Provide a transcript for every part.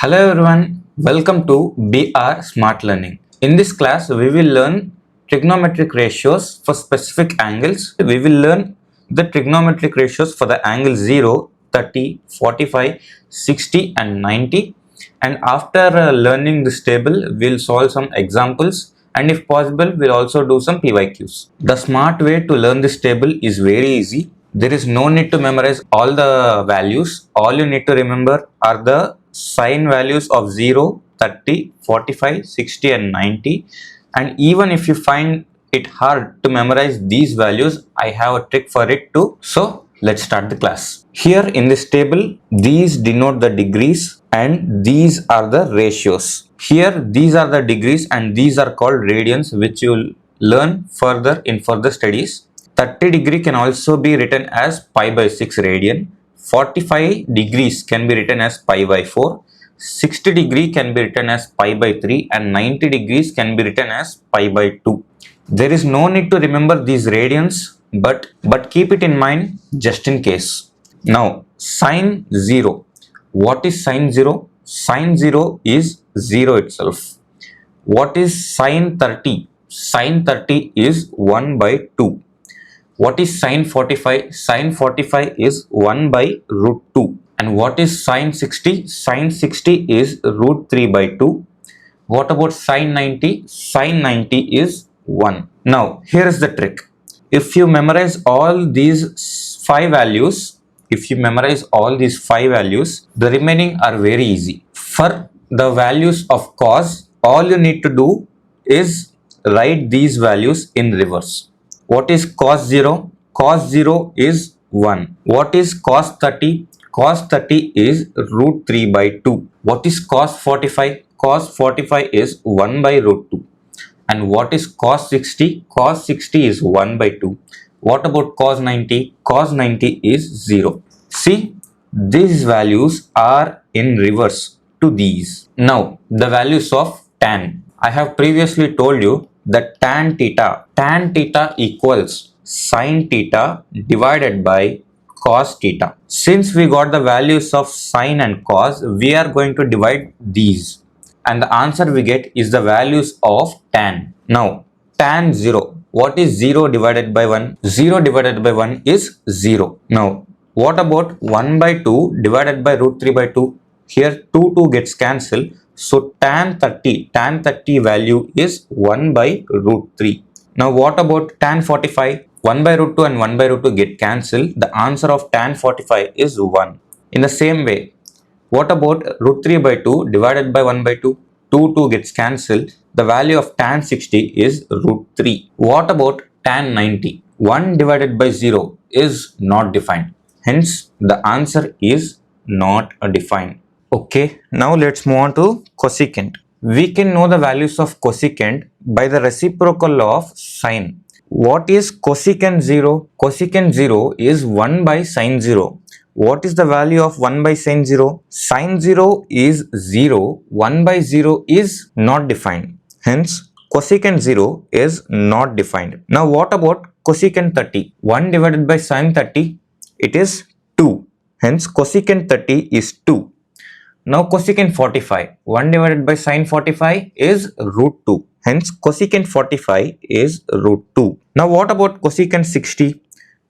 Hello everyone, welcome to BR Smart Learning. In this class, we will learn trigonometric ratios for specific angles. We will learn the trigonometric ratios for the angle 0, 30, 45, 60 and 90. And after learning this table, we'll solve some examples and if possible, we'll also do some PYQs. The smart way to learn this table is very easy. There is no need to memorize all the values. All you need to remember are the sign values of 0, 30, 45, 60 and 90. And even if you find it hard to memorize these values, I have a trick for it too. So let's start the class. Here in this table, these denote the degrees and these are the ratios. Here these are the degrees and these are called radians, which you will learn further in further studies. 30 degree can also be written as pi by 6 radian. 45 degrees can be written as pi by 4. 60 degree can be written as pi by 3 and 90 degrees can be written as pi by 2. There is no need to remember these radians, but keep it in mind just in case. Now, sine 0. What is sine 0? Sine 0 is 0 itself. What is sine 30? Sine 30 is 1 by 2. What is sine 45? Sine 45 is 1 by root 2. And what is sine 60? Sine 60 is root 3 by 2. What about sine 90? Sine 90 is 1. Now, here is the trick. If you memorize all these 5 values, the remaining are very easy. For the values of cos, all you need to do is write these values in reverse. What is cos 0? Cos 0 is 1. What is cos 30? Cos 30 is root 3 by 2. What is cos 45? Cos 45 is 1 by root 2. And what is cos 60? Cos 60 is 1 by 2. What about cos 90? Cos 90 is 0. See, these values are in reverse to these. Now, the values of tan. I have previously told you that tan theta equals sine theta divided by cos theta. Since we got the values of sine and cos, we are going to divide these. And the answer we get is the values of tan. Now, tan 0. What is 0 divided by 1? 0 divided by 1 is 0. Now, what about 1 by 2 divided by root 3 by 2? Here 2 gets cancelled. So, tan 30 value is 1 by root 3. Now, what about tan 45? 1 by root 2 and 1 by root 2 get cancelled. The answer of tan 45 is 1. In the same way, what about root 3 by 2 divided by 1 by 2? 2 gets cancelled. The value of tan 60 is root 3. What about tan 90? 1 divided by 0 is not defined. Hence, the answer is not defined. Okay, now let's move on to cosecant. We can know the values of cosecant by the reciprocal law of sine. What is cosecant 0? Cosecant 0 is 1 by sine 0. What is the value of 1 by sine 0? Sine 0 is 0. 1 by 0 is not defined. Hence, cosecant 0 is not defined. Now, what about cosecant 30? 1 divided by sine 30, it is 2. Hence, cosecant 30 is 2. Now, cosecant 45. 1 divided by sine 45 is root 2. Hence, cosecant 45 is root 2. Now, what about cosecant 60?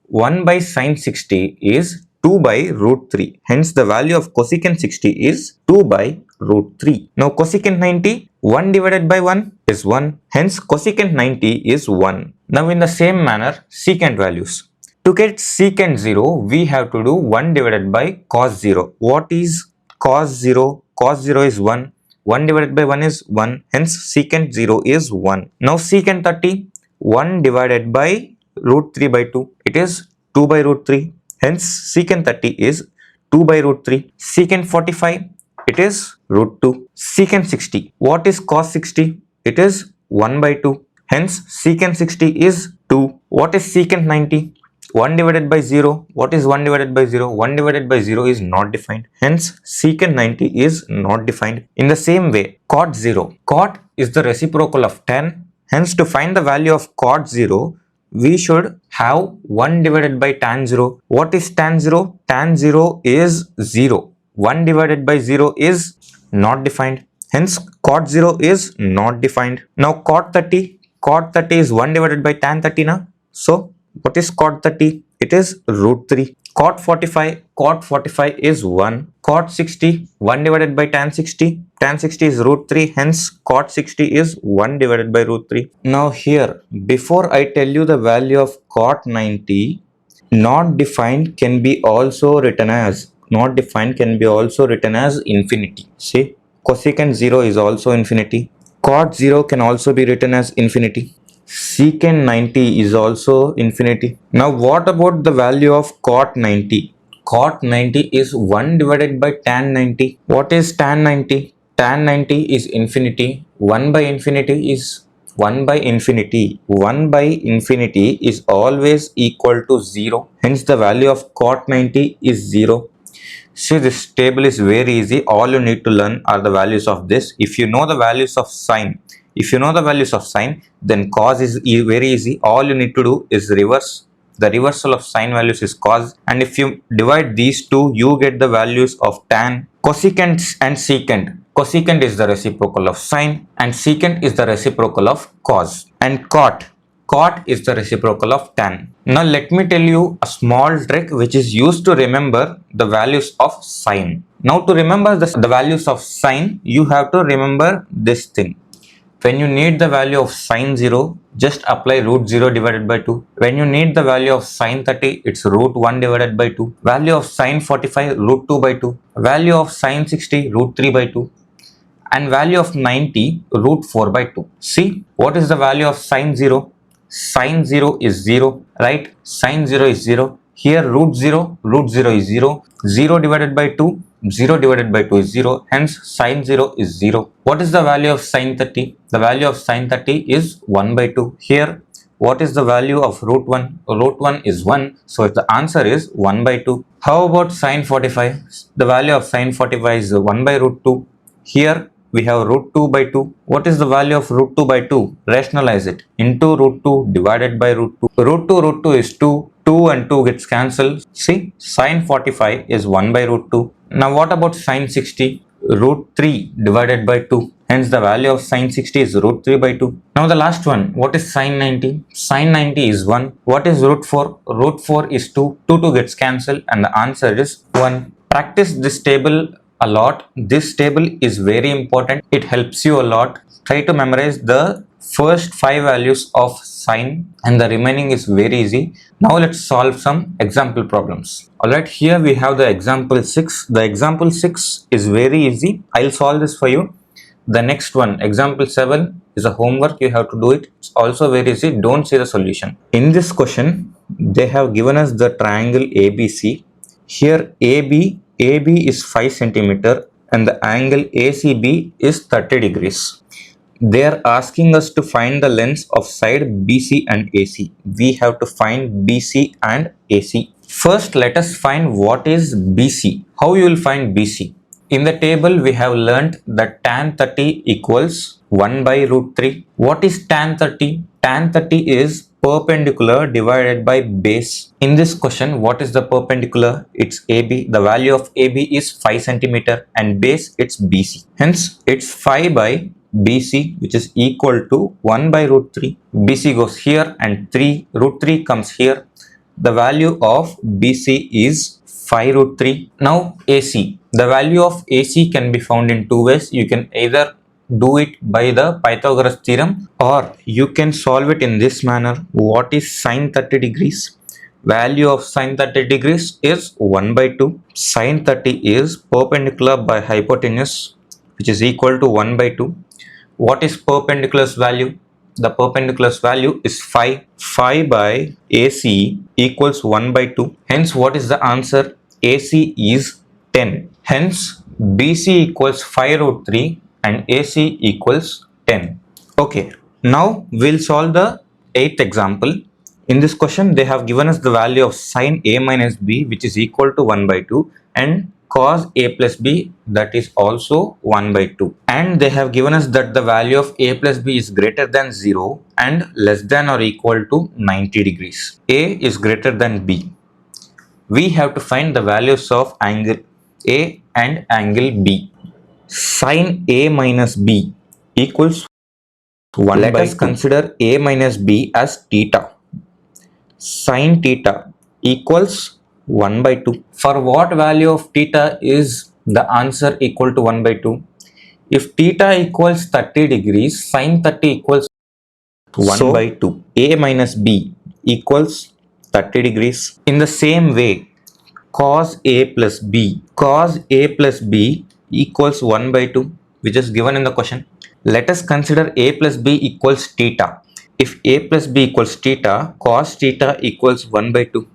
1 by sine 60 is 2 by root 3. Hence, the value of cosecant 60 is 2 by root 3. Now, cosecant 90, 1 divided by 1 is 1. Hence, cosecant 90 is 1. Now, in the same manner, secant values. To get secant 0, we have to do 1 divided by cos 0. What is cos 0? Cos 0 is 1. 1 divided by 1 is 1. Hence, secant 0 is 1. Now, secant 30, 1 divided by root 3 by 2. It is 2 by root 3. Hence, secant 30 is 2 by root 3. Secant 45, it is root 2. Secant 60. What is cos 60? It is 1 by 2. Hence, secant 60 is 2. What is secant 90? 1 divided by 0. What is 1 divided by 0? 1 divided by 0 is not defined. Hence, secant 90 is not defined. In the same way, cot 0. Cot is the reciprocal of tan. Hence, to find the value of cot 0, we should have 1 divided by tan 0. What is tan 0? Tan 0 is 0. 1 divided by 0 is Not defined. Hence, cot 0 is not defined. Now, cot 30. Cot 30 is 1 divided by tan 30 na. So, what is cot 30? It is root 3. Cot 45. Cot 45 is 1. Cot 60. 1 divided by tan 60. Tan 60 is root 3. Hence, cot 60 is 1 divided by root 3. Now, here, before I tell you the value of cot 90, not defined can be also written as infinity. See, cosecant 0 is also infinity. Cot 0 can also be written as infinity. Secant 90 is also infinity. Now what about the value of cot 90? Cot 90 is 1 divided by tan 90. What is tan 90? Tan 90 is infinity. 1 by infinity is 1 by infinity. 1 by infinity is always equal to 0. Hence the value of cot 90 is 0. See, this table is very easy. All you need to learn are the values of this. If you know the values of sine, then cos is very easy. All you need to do is reverse. The reversal of sine values is cos. And if you divide these two, you get the values of tan. Cosecant and secant. Cosecant is the reciprocal of sine and secant is the reciprocal of cos. And cot is the reciprocal of tan. Now let me tell you a small trick which is used to remember the values of sine. Now to remember the values of sine, you have to remember this thing. When you need the value of sine 0, just apply root 0 divided by 2. When you need the value of sine 30, it's root 1 divided by 2. Value of sine 45, root 2 by 2. Value of sine 60, root 3 by 2. And value of 90, root 4 by 2. See, what is the value of sine 0? Sine 0 is 0, right? Sine 0 is 0. Here root 0 is 0. 0 divided by 2, 0 divided by 2 is 0. Hence sine 0 is 0. What is the value of sine 30? The value of sine 30 is 1 by 2. Here, what is the value of root 1? Root 1 is 1. So the answer is 1 by 2. How about sine 45? The value of sine 45 is 1 by root 2. Here, we have root 2 by 2. What is the value of root 2 by 2? Rationalize it. Into root 2 divided by root 2. Root 2 is 2. 2 and 2 gets cancelled. See, sine 45 is 1 by root 2. Now what about sine 60? Root 3 divided by 2. Hence the value of sine 60 is root 3 by 2. Now the last one. What is sine 90? Sine 90 is 1. What is root 4? Root 4 is 2. 2 gets cancelled and the answer is 1. Practice this table a lot. This table is very important. It helps you a lot. Try to memorize the first 5 values of sine and the remaining is very easy. Now let's solve some example problems. Alright, here we have the example 6. The example 6 is very easy. I'll solve this for you. The next one, example 7, is a homework. You have to do it. It's also very easy. Don't see the solution. In this question, they have given us the triangle ABC. Here AB is 5 centimeter and the angle ACB is 30 degrees. They are asking us to find the lengths of side BC and AC. We have to find BC and AC. First, let us find what is BC. How you will find BC? In the table, we have learnt that tan 30 equals 1 by root 3. What is tan 30? Tan 30 is perpendicular divided by base. In this question, what is the perpendicular? It's AB. The value of AB is 5 centimeter and base it's BC. Hence, it's 5 by BC, which is equal to 1 by root 3. BC goes here and root 3 comes here. The value of BC is 5 root 3. Now AC. The value of AC can be found in two ways. You can either do it by the Pythagoras theorem or you can solve it in this manner. What is sine 30 degrees? Value of sine 30 degrees is 1 by 2. Sine 30 is perpendicular by hypotenuse, which is equal to 1 by 2. What is perpendicular's value? The perpendicular's value is 5. 5 by AC equals 1 by 2. Hence, what is the answer? AC is 10. Hence, BC equals 5 root 3 and AC equals 10. Okay, now we'll solve the 8th example. In this question, they have given us the value of sine A minus B, which is equal to 1 by 2, and cos A plus B, that is also 1 by 2. And they have given us that the value of A plus B is greater than 0 and less than or equal to 90 degrees. A is greater than B. We have to find the values of angle A and angle B. Sin A minus B equals 1 Let us consider A minus B as theta. Sin theta equals 1 by 2. For what value of theta is the answer equal to 1 by 2? If theta equals 30 degrees, sin 30 equals 1 by 2. A minus B equals 30 degrees. In the same way, cos A plus B equals 1 by 2, which is given in the question. Let us consider A plus B equals theta. If A plus B equals theta, cos theta equals 1 by 2.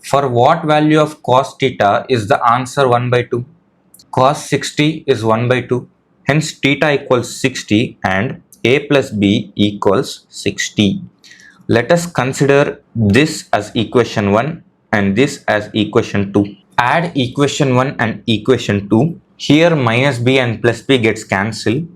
For what value of cos theta is the answer 1 by 2? Cos 60 is 1 by 2. Hence theta equals 60 and A plus B equals 60. Let us consider this as equation 1 and this as equation 2. Add equation 1 and equation 2. Here minus b and plus b gets cancelled.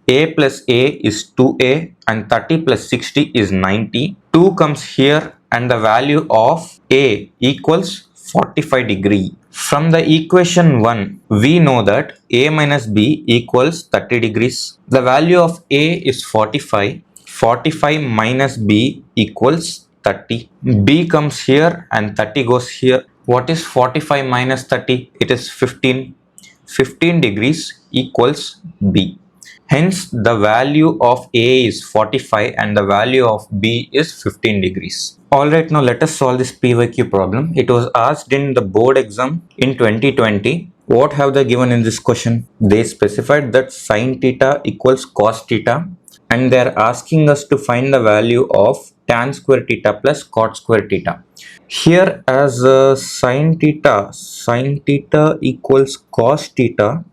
A plus A is 2A and 30 plus 60 is 90. 2 comes here and the value of A equals 45 degree. From the equation 1, we know that A minus B equals 30 degrees. The value of A is 45. 45 minus B equals 30. B comes here and 30 goes here. What is 45 minus 30? It is 15. 15 degrees equals B. Hence, the value of A is 45 and the value of B is 15 degrees. Alright, now let us solve this PYQ problem. It was asked in the board exam in 2020. What have they given in this question? They specified that sin theta equals cos theta and they are asking us to find the value of tan square theta plus cot square theta. Here as sin theta equals cos theta.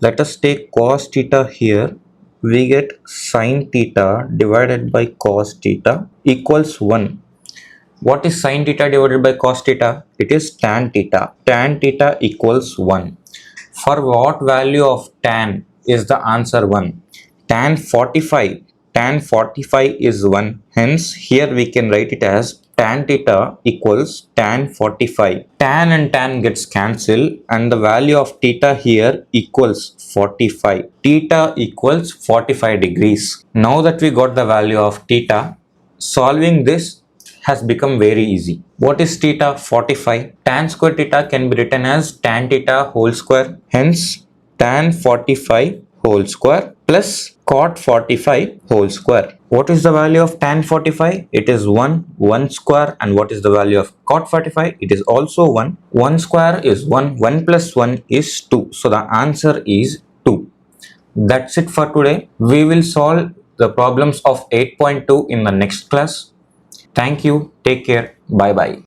Let us take cos theta here. We get sin theta divided by cos theta equals 1. What is sin theta divided by cos theta? It is tan theta. Tan theta equals 1. For what value of tan is the answer 1? Tan 45. Tan 45 is 1. Hence, here we can write it as tan theta equals tan 45. Tan and tan gets cancelled and the value of theta here equals 45. Theta equals 45 degrees. Now that we got the value of theta, solving this has become very easy. What is theta? 45. Tan square theta can be written as tan theta whole square. Hence, tan 45 whole square plus cot 45 whole square. What is the value of tan 45? It is 1 square. And what is the value of cot 45? It is also 1. 1 square is 1. 1 plus 1 is 2. So the answer is 2. That's it for today. We will solve the problems of 8.2 in the next class. Thank you. Take care. Bye bye.